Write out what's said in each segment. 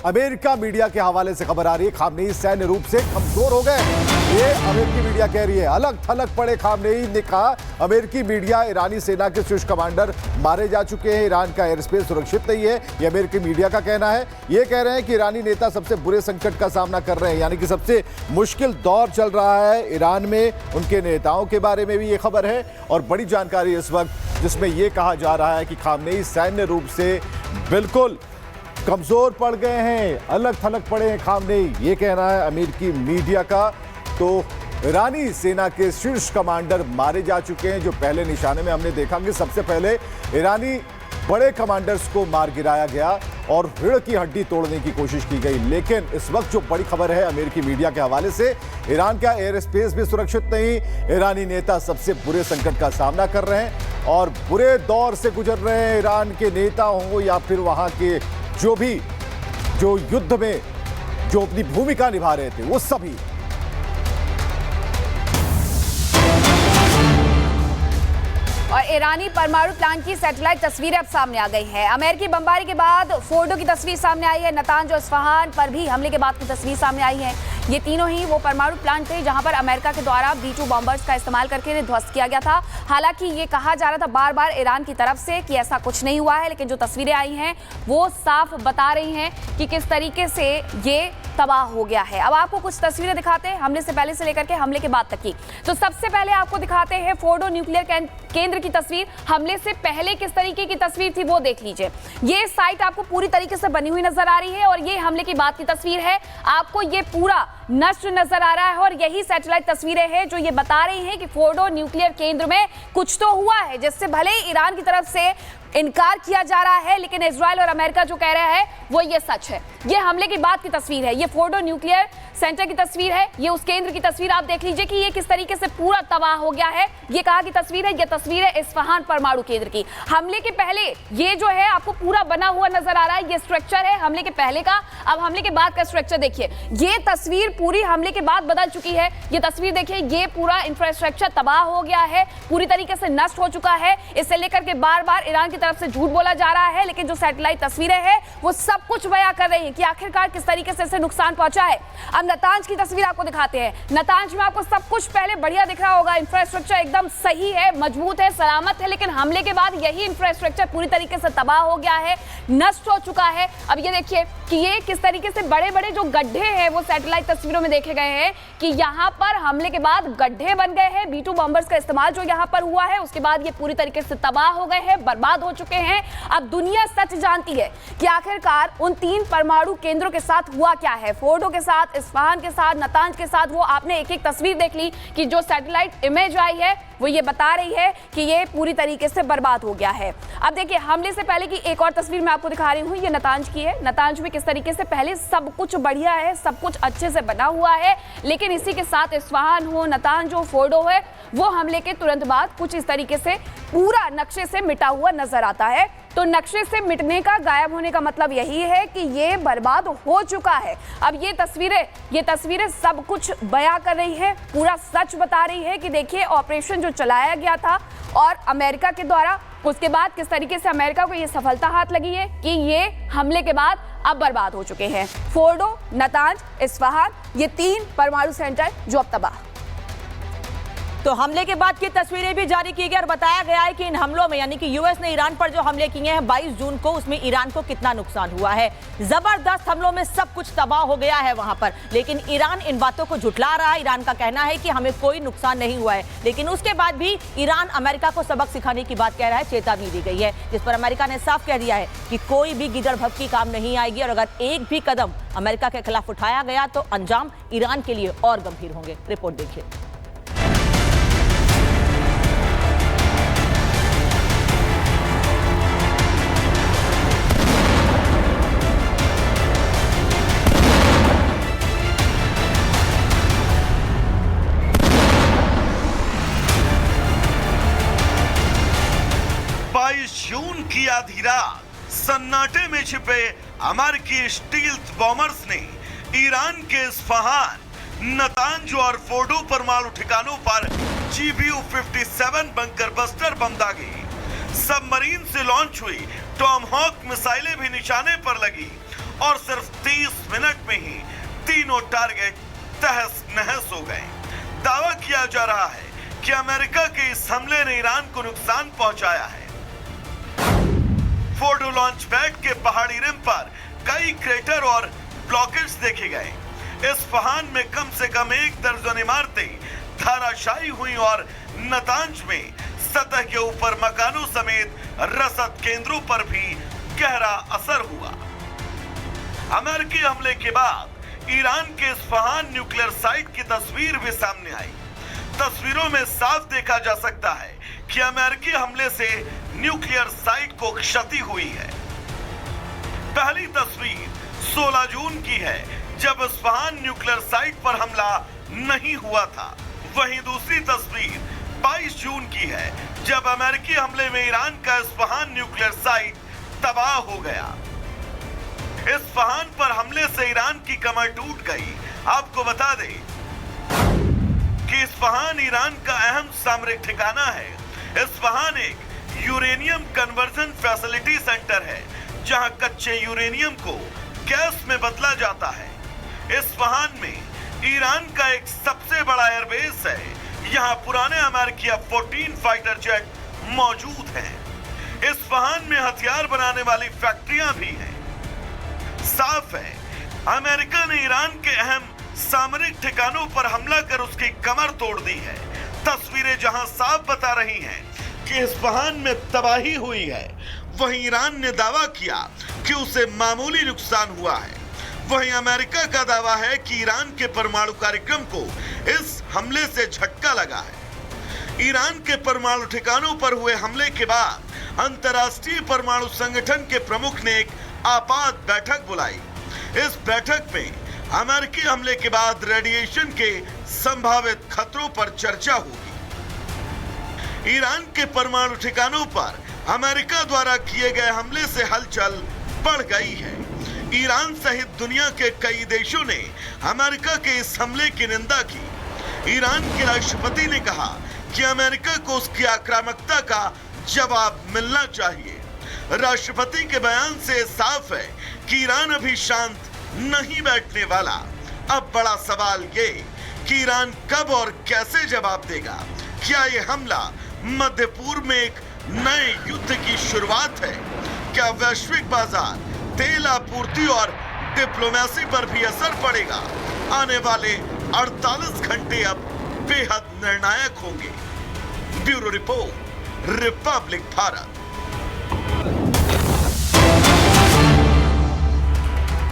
America media के हवाले से खबर आ रही है, खामनेई सैन्य रूप से कमजोर हो गए, ये अमेरिकी मीडिया कह रही है। अलग थलग पड़े खामनेई ने कहा, अमेरिकी मीडिया ईरानी सेना के शीर्ष कमांडर मारे जा चुके हैं, ईरान का एयर स्पेस सुरक्षित नहीं है, ये अमेरिकी मीडिया का कहना है। ये कह रहे हैं कि ईरानी नेता सबसे बुरे संकट का सामना कर रहे हैं, यानी कि सबसे मुश्किल दौर चल रहा है ईरान में। उनके नेताओं के बारे में भी ये खबर है और बड़ी जानकारी इस वक्त, जिसमें यह कहा जा रहा है कि खामनेई सैन्य रूप से बिल्कुल कमजोर पड़ गए हैं, अलग थलग पड़े हैं खामनेई, ये कहना है अमेरिकी मीडिया का। तो ईरानी सेना के शीर्ष कमांडर मारे जा चुके हैं, जो पहले निशाने में हमने देखा कि सबसे पहले ईरानी बड़े कमांडर्स को मार गिराया गया और रीढ़ की हड्डी तोड़ने की कोशिश की गई। लेकिन इस वक्त जो बड़ी खबर है अमेरिकी मीडिया के हवाले से, ईरान का एयर स्पेस भी सुरक्षित नहीं, ईरानी नेता सबसे बुरे संकट का सामना कर रहे हैं और बुरे दौर से गुजर रहे हैं। ईरान के नेता हों या फिर वहां के जो युद्ध में जो अपनी भूमिका निभा रहे थे, वो सभी। और ईरानी परमाणु प्लांट की सैटेलाइट तस्वीरें अब सामने आ गई हैं। अमेरिकी बमबारी के बाद फोर्डो की तस्वीर सामने आई है, नतांज और इस्फहान पर भी हमले के बाद की तस्वीर सामने आई है। ये तीनों ही वो परमाणु प्लांट थे जहां पर अमेरिका के द्वारा B-2 बॉम्बर्स का इस्तेमाल करके इन्हें ध्वस्त किया गया था। हालांकि ये कहा जा रहा था बार बार ईरान की तरफ से कि ऐसा कुछ नहीं हुआ है, लेकिन जो तस्वीरें आई हैं वो साफ बता रही हैं कि किस तरीके से ये तबाह हो गया है। अब आपको कुछ तस्वीरें दिखाते हैं, हमले से पहले से लेकर के हमले के बाद तक की। तो सबसे पहले आपको दिखाते हैं फोर्डो न्यूक्लियर केंद्र की तस्वीर। हमले से पहले किस तरीके की तस्वीर थी वो देख लीजिए। ये साइट आपको पूरी तरीके से बनी हुई नजर आ रही है और ये हमले की बाद की तस्वीर है। आपको ये पूरा नष्ट नजर आ रहा है और यही सैटेलाइट तस्वीरें हैं जो ये बता रही हैं कि फोर्डो न्यूक्लियर केंद्र में कुछ तो हुआ है, जिससे भले ही ईरान की तरफ से इनकार किया जा रहा है, लेकिन इजराइल और अमेरिका जो कह रहा है वो ये सच है। ये हमले के बाद की तस्वीर है, ये फोर्डो न्यूक्लियर सेंटर की तस्वीर है, ये उस केंद्र की तस्वीर। आप देख लीजिए कि ये किस तरीके से पूरा तबाह हो गया है। ये कहाँ की तस्वीर है? ये तस्वीर है इस्फहान परमाणु केंद्र की। हमले के पहले ये जो है आपको पूरा बना हुआ नजर आ रहा है, ये स्ट्रक्चर है हमले के पहले का। अब हमले के बाद का स्ट्रक्चर देखिए, ये तस्वीर पूरी हमले के बाद बदल चुकी है। ये तस्वीर देखिए, ये पूरा इंफ्रास्ट्रक्चर तबाह हो गया है, पूरी तरीके से नष्ट हो चुका है। इससे लेकर के बार बार ईरान की तरफ से झूठ बोला जा रहा है, लेकिन जो सैटेलाइट तस्वीरें हैं वो सब कुछ बयां कर रही है कि आखिरकार किस तरीके से इसे नुकसान पहुंचा है। अब नतांज की तस्वीर आपको दिखाते हैं। नतांज में आपको सब कुछ पहले बढ़िया दिख रहा होगा, इंफ्रास्ट्रक्चर एकदम सही है, मजबूत है, सलामत है, लेकिन हमले के बाद यही इंफ्रास्ट्रक्चर पूरी तरीके से तबाह हो गया है, नष्ट हो चुका है। अब ये देखिए कि ये किस तरीके से बड़े बड़े जो गड्ढे हैं वो सैटेलाइट तस्वीरों में देखे गए हैं कि यहाँ पर हमले के बाद गड्ढे बन गए हैं। B-2 बॉम्बर्स का इस्तेमाल जो यहाँ पर हुआ है उसके बाद ये पूरी तरीके से तबाह हो गए हैं, बर्बाद हो चुके हैं। अब दुनिया सच जानती है कि आखिरकार उन तीन परमाणु केंद्रों के साथ हुआ क्या है, फोर्डो के साथ, इस्फहान के साथ, नतांज के साथ। वो आपने एक एक तस्वीर देख ली कि जो सैटेलाइट इमेज आई है वो ये बता रही है कि ये पूरी तरीके से बर्बाद हो गया है। अब देखिए हमले से पहले की एक और तस्वीर मैं आपको दिखा रही हूँ, ये नतांज की है। नतांज में किस तरीके से पहले सब कुछ बढ़िया है, सब कुछ अच्छे से बना हुआ है, लेकिन इसी के साथ इस्फहान हो, नतांज हो, फोर्डो है, वो हमले के तुरंत बाद कुछ इस तरीके से पूरा नक्शे से मिटा हुआ नजर आता है। तो नक्शे से मिटने का, गायब होने का मतलब यही है कि ये बर्बाद हो चुका है। अब ये तस्वीरें सब कुछ बयां कर रही है, पूरा सच बता रही है कि देखिए ऑपरेशन जो चलाया गया था और अमेरिका के द्वारा, उसके बाद किस तरीके से अमेरिका को ये सफलता हाथ लगी है कि ये हमले के बाद अब बर्बाद हो चुके हैं। फोर्डो, नतांज, इस्फहान, ये तीन परमाणु सेंटर जो अब तबाह। तो हमले के बाद की तस्वीरें भी जारी की गई और बताया गया है कि इन हमलों में, यानी कि यूएस ने ईरान पर जो हमले किए हैं 22 जून को, उसमें ईरान को कितना नुकसान हुआ है। जबरदस्त हमलों में सब कुछ तबाह हो गया है वहां पर, लेकिन ईरान इन बातों को झुठला रहा है। ईरान का कहना है कि हमें कोई नुकसान नहीं हुआ है, लेकिन उसके बाद भी ईरान अमेरिका को सबक सिखाने की बात कह रहा है, चेतावनी दी गई है, जिस पर अमेरिका ने साफ कह दिया है कि कोई भी गिदड़ भभकी काम नहीं आएगी और अगर एक भी कदम अमेरिका के खिलाफ उठाया गया तो अंजाम ईरान के लिए और गंभीर होंगे। रिपोर्ट देखिए। जून की आधी रात सन्नाटे में छिपे अमेरिकी स्टील्थ बॉम्बर्स ने ईरान के इस्फहान, नतांज और फोर्डो परमाणु ठिकानों पर GBU-57 बंकर बस्टर बम दागे। सबमरीन से लॉन्च हुई टॉमहॉक मिसाइलें भी निशाने पर लगी और सिर्फ 30 मिनट में ही तीनों टारगेट तहस नहस हो गए। दावा किया जा रहा है कि अमेरिका के इस हमले ने ईरान को नुकसान पहुंचाया है। फोर्डो लॉन्च पैड के पहाड़ी रिम पर कई क्रेटर और ब्लॉकेज देखे गए। इस्फहान में कम से कम 1 दर्जन इमारतें धराशायी हुई और नतांज में सतह के ऊपर मकानों समेत रसद केंद्रों पर भी गहरा असर हुआ। अमेरिकी हमले के बाद ईरान के इस्फहान न्यूक्लियर साइट की तस्वीर भी सामने आई। तस्वीरों में साफ देखा जा सकता है कि अमेरिकी हमले से न्यूक्लियर साइट को क्षति हुई है। पहली तस्वीर 16 जून की है, जब इस्फहान न्यूक्लियर साइट पर हमला नहीं हुआ था। वहीं दूसरी तस्वीर 22 जून की है, जब अमेरिकी हमले में ईरान का इस्फहान न्यूक्लियर साइट तबाह हो गया। इस्फहान पर हमले से ईरान की कमर टूट गई। आपको बता दें कि इस्फहान ईरान का अहम सामरिक ठिकाना है। इस्फहान एक यूरेनियम कन्वर्जन फैसिलिटी सेंटर है, जहां कच्चे यूरेनियम को गैस में बदला जाता है। इस्फहान में ईरान का एक सबसे बड़ा एयरबेस है। यहां पुराने अमेरिकी F-14 फाइटर जेट मौजूद हैं। इस्फहान में हथियार बनाने वाली फैक्ट्रियां भी हैं। साफ है, अमेरिका ने ईरान के अहम सामरिक ठिकानों पर हमला कर उसकी कमर तोड़ दी है। तस्वीरें जहां साफ बता रही हैं कि इस्फहान में तबाही हुई है, वहीं ईरान ने दावा किया कि उसे मामूली नुकसान हुआ है। वहीं अमेरिका का दावा है कि ईरान के परमाणु कार्यक्रम को इस हमले से झटका लगा है। ईरान के परमाणु ठिकानों पर हुए हमले के बाद अंतर्राष्ट्रीय परमाणु संगठन के प्रमुख ने एक आपात बैठक बुलाई। इस बैठक में अमेरिकी हमले के बाद रेडिएशन के संभावित खतरों पर चर्चा होगी। ईरान के परमाणु ठिकानों पर अमेरिका द्वारा किए गए हमले से हलचल बढ़ गई है। ईरान सहित दुनिया के कई देशों ने अमेरिका के इस हमले की निंदा की। ईरान के राष्ट्रपति ने कहा कि अमेरिका को उसकी आक्रामकता का जवाब मिलना चाहिए। राष्ट्रपति के बयान से साफ है कि ईरान अभी शांत नहीं बैठने वाला। अब बड़ा सवाल ये कि ईरान कब और कैसे जवाब देगा। क्या ये हमला मध्य पूर्व में एक नए युद्ध की शुरुआत है? क्या वैश्विक बाजार, तेल आपूर्ति और डिप्लोमेसी पर भी असर पड़ेगा? आने वाले 48 घंटे अब बेहद निर्णायक होंगे। Bureau report, Republic Bharat.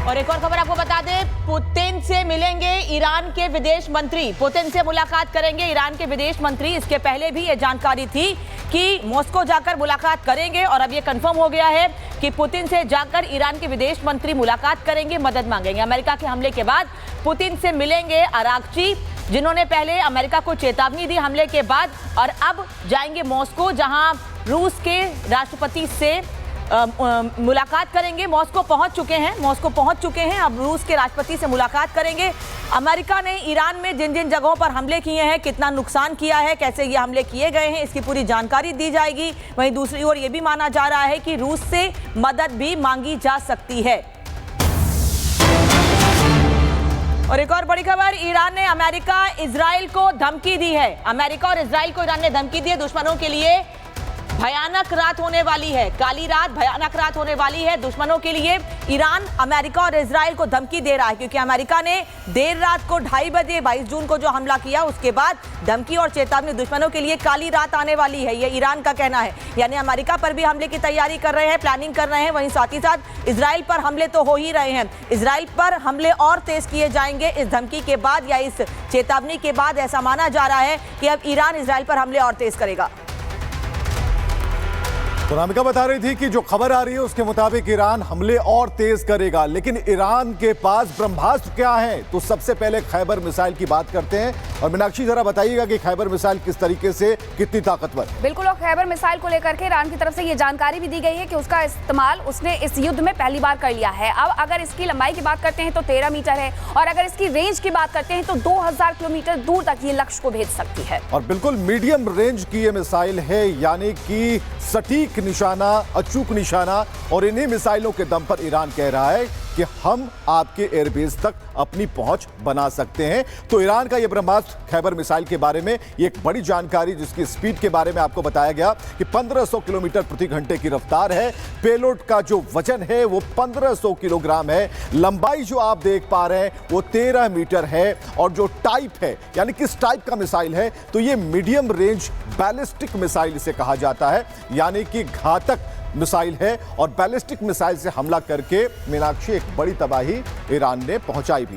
और एक और खबर आपको बता दें, पुतिन से मिलेंगे ईरान के विदेश मंत्री। पुतिन से मुलाकात करेंगे ईरान के विदेश मंत्री। इसके पहले भी ये जानकारी थी कि मॉस्को जाकर मुलाकात करेंगे और अब ये कंफर्म हो गया है कि पुतिन से जाकर ईरान के विदेश मंत्री मुलाकात करेंगे, मदद मांगेंगे। अमेरिका के हमले के बाद पुतिन से मिलेंगे अरागची, जिन्होंने पहले अमेरिका को चेतावनी दी हमले के बाद, और अब जाएंगे मॉस्को, जहां रूस के राष्ट्रपति से मुलाकात करेंगे। मॉस्को पहुंच चुके हैं, अब रूस के राष्ट्रपति से मुलाकात करेंगे। अमेरिका ने ईरान में जिन जिन जगहों पर हमले किए हैं, कितना नुकसान किया है, कैसे ये हमले किए गए हैं, इसकी पूरी जानकारी दी जाएगी। वहीं दूसरी ओर ये भी माना जा रहा है कि रूस से मदद भी मांगी जा सकती है। और एक और बड़ी खबर, ईरान ने अमेरिका इजराइल को धमकी दी है। अमेरिका और इजराइल को ईरान ने धमकी दी है। दुश्मनों के लिए भयानक रात होने वाली है, काली रात, भयानक रात होने वाली है दुश्मनों के लिए। ईरान अमेरिका और इजराइल को धमकी दे रहा है, क्योंकि अमेरिका ने देर रात को 2:30 बजे 22 जून को जो हमला किया, उसके बाद धमकी और चेतावनी, दुश्मनों के लिए काली रात आने वाली है, ये ईरान का कहना है। यानी अमेरिका पर भी हमले की तैयारी कर रहे हैं, प्लानिंग कर रहे हैं। वहीं साथ ही साथ इजराइल पर हमले तो हो ही रहे हैं। इजराइल पर हमले और तेज किए जाएंगे इस धमकी के बाद या इस चेतावनी के बाद। ऐसा माना जा रहा है कि अब ईरान इजराइल पर हमले और तेज करेगा। तो अनामिका बता रही थी कि जो खबर आ रही है उसके मुताबिक ईरान हमले और तेज करेगा, लेकिन ईरान के पास ब्रह्मास्त्र क्या है? तो सबसे पहले खैबर मिसाइल की बात करते हैं। और मीनाक्षी जरा बताइएगा कि खैबर मिसाइल किस तरीके से, कितनी ताकतवर? बिल्कुल, और खैबर मिसाइल को लेकर के ईरान की तरफ से ये जानकारी भी दी गई है कि उसका इस्तेमाल उसने इस युद्ध में पहली बार कर लिया है। अब अगर इसकी लंबाई की बात करते हैं तो 13 मीटर है, और अगर इसकी रेंज की बात करते हैं तो 2000 किलोमीटर दूर तक ये लक्ष्य को भेज सकती है। और बिल्कुल मीडियम रेंज की ये मिसाइल है, यानी कि सटीक निशाना, अचूक निशाना। और इन्हीं मिसाइलों के दम पर ईरान कह रहा है कि हम आपके एयरबेस तक अपनी पहुंच बना सकते हैं। तो ईरान का यह ब्रह्मास्त्र खैबर मिसाइल के बारे में ये एक बड़ी जानकारी, जिसकी स्पीड के बारे में आपको बताया गया कि 1500 किलोमीटर प्रति घंटे की रफ्तार है। पेलोड का जो वजन है वो 1500 किलोग्राम है। लंबाई जो आप देख पा रहे हैं वो 13 मीटर है। और जो टाइप है, यानी किस टाइप का मिसाइल है, तो ये मीडियम रेंज बैलिस्टिक मिसाइल इसे कहा जाता है, यानी कि घातक मिसाइल है। और बैलिस्टिक मिसाइल से हमला करके मीनाक्षी एक बड़ी तबाही ईरान ने पहुंचाई भी